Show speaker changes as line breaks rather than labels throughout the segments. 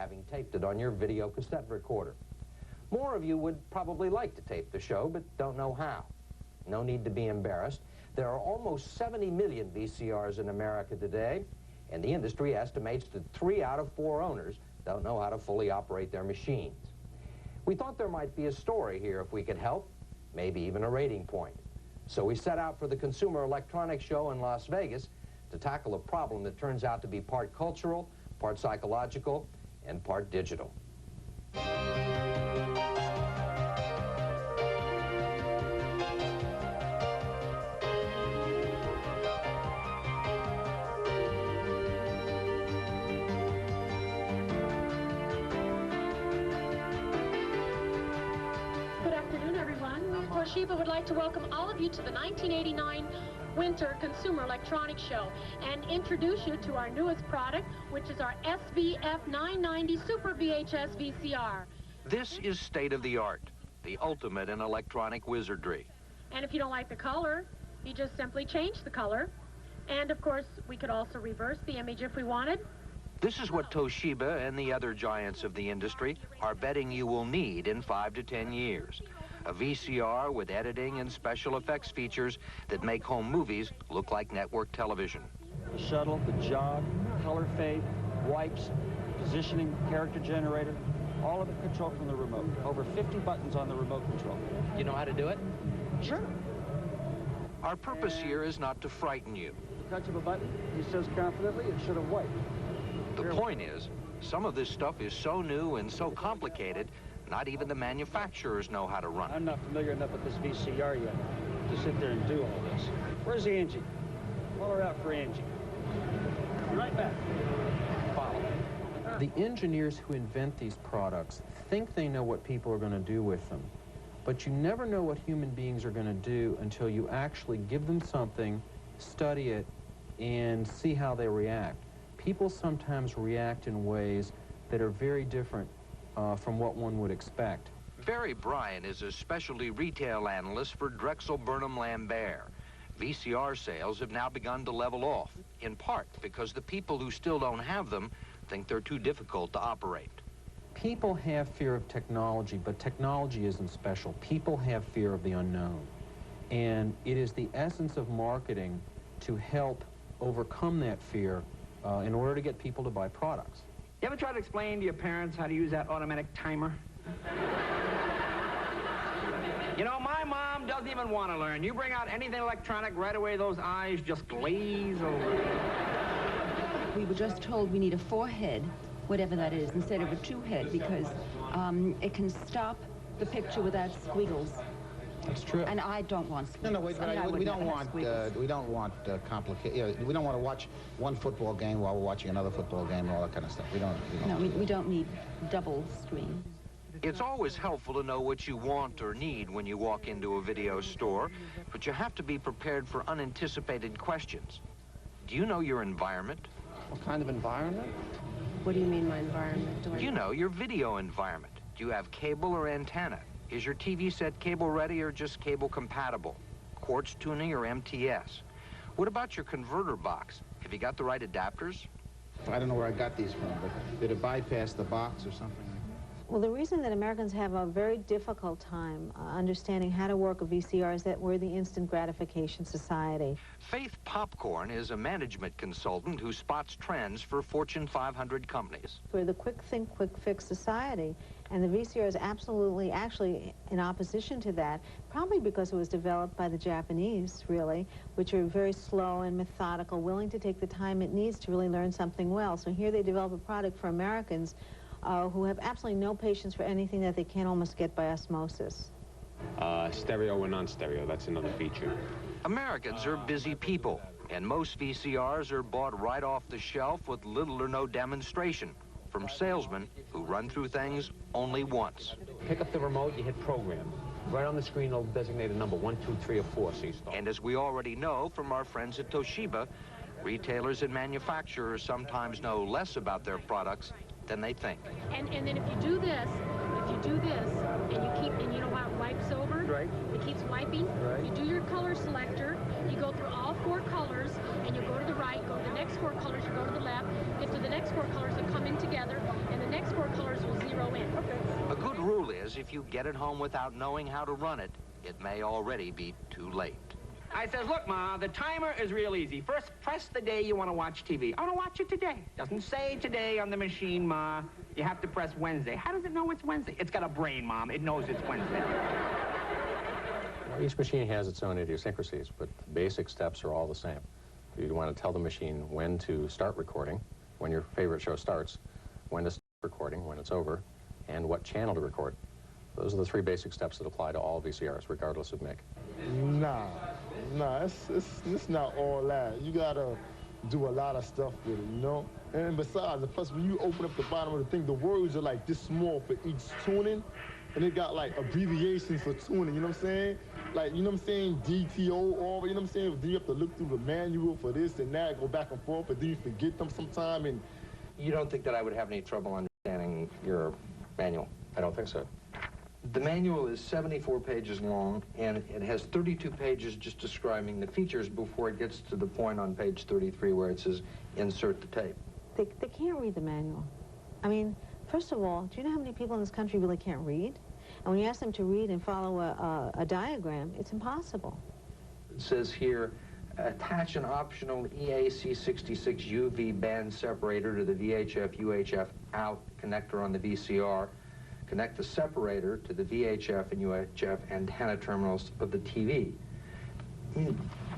having taped it on your video cassette recorder. More of you would probably like to tape the show, but don't know how. No need to be embarrassed. There are almost 70 million VCRs in America today, and the industry estimates that 3 out of 4 owners don't know how to fully operate their machines. We thought there might be a story here if we could help, maybe even a rating point. So we set out for the Consumer Electronics Show in Las Vegas to tackle a problem that turns out to be part cultural, part psychological, and part digital.
Toshiba would like to welcome all of you to the 1989 Winter Consumer Electronics Show and introduce you to our newest product, which is our SVF 990 Super VHS VCR.
This is state-of-the-art, the ultimate in electronic wizardry.
And if you don't like the color, you just simply change the color. And of course, we could also reverse the image if we wanted.
This is what Toshiba and the other giants of the industry are betting you will need in 5 to 10 years. A VCR with editing and special effects features that make home movies look like network television.
The shuttle, the jog, color fade, wipes, positioning, character generator, all of it controlled from the remote. Over 50 buttons on the remote control.
You know how to do it?
Sure.
Our purpose here is not to frighten you.
The touch of a button, he says confidently, it should have wiped.
The point is, some of this stuff is so new and so complicated, not even the manufacturers know how to run it.
I'm not familiar enough with this VCR yet to sit there and do all this. Where's Angie? Call her out for Angie. Be right back.
Follow.
The engineers who invent these products think they know what people are going to do with them. But you never know what human beings are going to do until you actually give them something, study it, and see how they react. People sometimes react in ways that are very different from what one would expect.
Barry Bryan is a specialty retail analyst for Drexel Burnham Lambert. VCR sales have now begun to level off, in part because the people who still don't have them think they're too difficult to operate.
People have fear of technology, but technology isn't special. People have fear of the unknown. And it is the essence of marketing to help overcome that fear in order to get people to buy products.
You ever try to explain to your parents how to use that automatic timer? You know, my mom doesn't even want to learn. You bring out anything electronic, right away those eyes just glaze over.
We were just told we need a 4-head, whatever that is, instead of a 2-head, because it can stop the picture without squiggles.
That's true.
And I don't want squiggles.
No, wait, we don't want complicated. We don't want to watch one football game while we're watching another football game and all that kind of stuff. We don't
need double screen.
It's always helpful to know what you want or need when you walk into a video store, but you have to be prepared for unanticipated questions. Do you know your environment?
What kind of environment?
What do you mean, my environment?
You know, your video environment. Do you have cable or antenna? Is your TV set cable ready or just cable compatible? Quartz tuning or MTS? What about your converter box? Have you got the right adapters?
I don't know where I got these from, but did it bypass the box or something?
Well, the reason that Americans have a very difficult time understanding how to work a VCR is that we're the instant gratification society.
Faith Popcorn is a management consultant who spots trends for Fortune 500 companies.
We're the quick think, quick fix society, and the VCR is absolutely, actually, in opposition to that, probably because it was developed by the Japanese, really, which are very slow and methodical, willing to take the time it needs to really learn something well. So here they develop a product for Americans who have absolutely no patience for anything that they can't almost get by osmosis.
Stereo or non-stereo, that's another feature.
Americans are busy people, and most VCRs are bought right off the shelf with little or no demonstration from salesmen who run through things only once.
Pick up the remote, you hit program. Right on the screen, it'll designate a number 1, 2, 3, or 4, so you start.
And as we already know from our friends at Toshiba, retailers and manufacturers sometimes know less about their products than they think.
And then if you do this, and you know how it wipes over?
Right.
It keeps wiping.
Right.
You do your color selector, you go through all 4 colors, and you go to the right, go to the next 4 colors, you go to the left, get to the next 4 colors that come in together, and the next 4
if you get it home without knowing how to run it, it may already be too late.
I says, look, Ma, the timer is real easy. First, press the day you want to watch TV. I want to watch it today. Doesn't say today on the machine, Ma. You have to press Wednesday. How does it know it's Wednesday? It's got a brain, Mom. It knows it's Wednesday.
Well, each machine has its own idiosyncrasies, but the basic steps are all the same. You want to tell the machine when to start recording, when your favorite show starts, when to stop recording, when it's over, and what channel to record. Those are the three basic steps that apply to all VCRs, regardless of make.
Nah, it's not all that. You gotta do a lot of stuff with it, you know? And besides, plus when you open up the bottom of the thing, the words are like this small for each tuning, and it got like abbreviations for tuning, you know what I'm saying? Like, you know what I'm saying, DTO, all, you know what I'm saying? Then you have to look through the manual for this and that, go back and forth, but then you forget them sometime. And
you don't think that I would have any trouble understanding your manual?
I don't think so.
The manual is 74 pages long, and it has 32 pages just describing the features before it gets to the point on page 33 where it says, insert the tape.
They can't read the manual. I mean, first of all, do you know how many people in this country really can't read? And when you ask them to read and follow a diagram, it's impossible.
It says here, attach an optional EAC66 UV band separator to the VHF-UHF out connector on the VCR. Connect the separator to the VHF and UHF antenna terminals of the TV.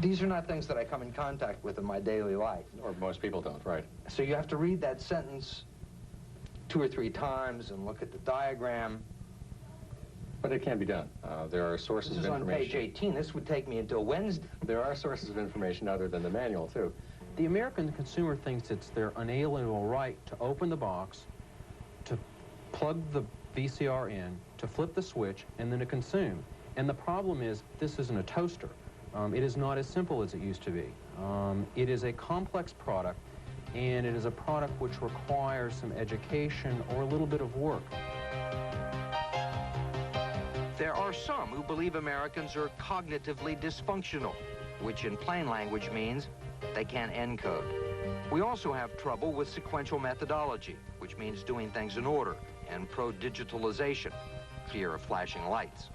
These are not things that I come in contact with in my daily life.
Or most people don't, right?
So you have to read that sentence 2 or 3 times and look at the diagram.
But it can be done. There are sources of information.
This is on page 18. This would take me until Wednesday.
There are sources of information other than the manual, too.
The American consumer thinks it's their unalienable right to open the box, to plug the VCR in, to flip the switch, and then to consume. And the problem is, this isn't a toaster. It is not as simple as it used to be. It is a complex product, and it is a product which requires some education or a little bit of work.
There are some who believe Americans are cognitively dysfunctional, which in plain language means they can't encode. We also have trouble with sequential methodology, which means doing things in order, and pro-digitalization, fear of flashing lights.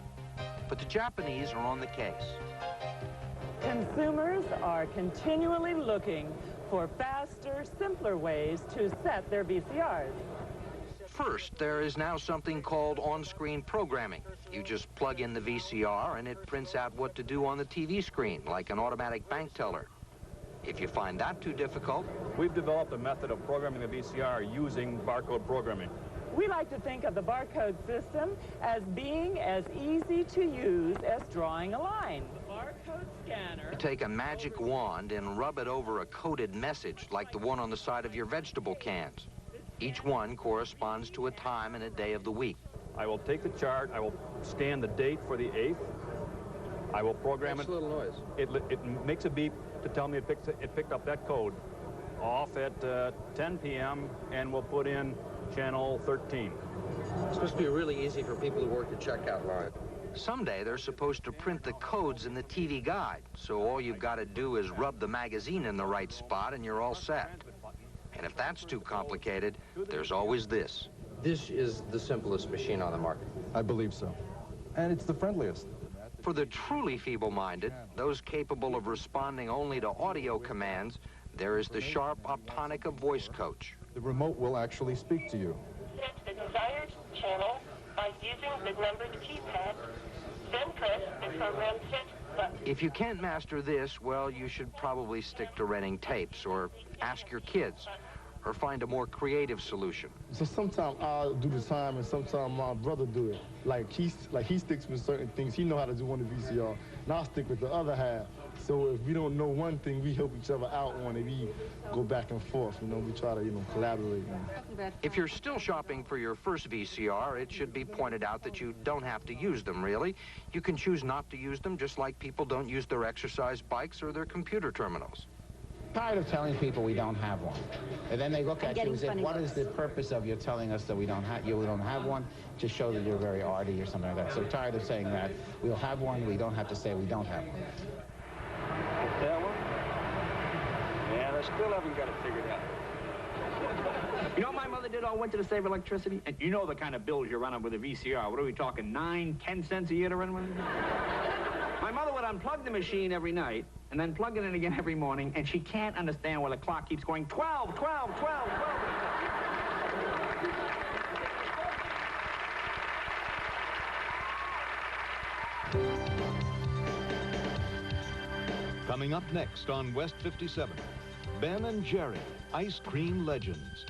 But the Japanese are on the case.
Consumers are continually looking for faster, simpler ways to set their VCRs.
First, there is now something called on-screen programming. You just plug in the VCR and it prints out what to do on the TV screen, like an automatic bank teller. If you find that too difficult,
we've developed a method of programming the VCR using barcode programming.
We like to think of the barcode system as being as easy to use as drawing a line. The barcode scanner...
You take a magic wand and rub it over a coded message like the one on the side of your vegetable cans. Each one corresponds to a time and a day of the week.
I will take the chart, I will scan the date for the 8th, I will program it.
Makes a little noise.
It makes a beep to tell me it picked up that code. Off at 10 p.m. and we'll put in channel 13.
It's supposed to be really easy for people who work the checkout line. Someday they're supposed to print the codes in the TV guide, so all you've got to do is rub the magazine in the right spot and you're all set. And if that's too complicated, there's always this.
This is the simplest machine on the market.
I believe so. And it's the friendliest.
For the truly feeble-minded, those capable of responding only to audio commands, there is the Sharp Optonica voice coach.
The remote will actually speak to you.
Set the desired channel by using the numbered keypad, then press the program set button.
If you can't master this, well, you should probably stick to renting tapes or ask your kids or find a more creative solution.
So sometimes I'll do the time and sometimes my brother do it. Like he sticks with certain things. He know how to do on the VCR, and I'll stick with the other half. So if we don't know one thing, we help each other out on it. We go back and forth, you know, we try to, collaborate.
If you're still shopping for your first VCR, it should be pointed out that you don't have to use them, really. You can choose not to use them, just like people don't use their exercise bikes or their computer terminals.
Tired of telling people we don't have one. And then they look at you and say, what is the purpose of you telling us that we don't have one, to show that you're very arty or something like that. So tired of saying that. We'll have one, we don't have to say we don't have one.
That one? Yeah, they still haven't got it figured out.
You know what my mother did all winter to save electricity? And you know the kind of bills you're running with a VCR. What are we talking, 9, 10 cents a year to run one? My mother would unplug the machine every night and then plug it in again every morning, and she can't understand why the clock keeps going 12, 12, 12, 12.
Coming up next on West 57, Ben and Jerry, Ice Cream Legends.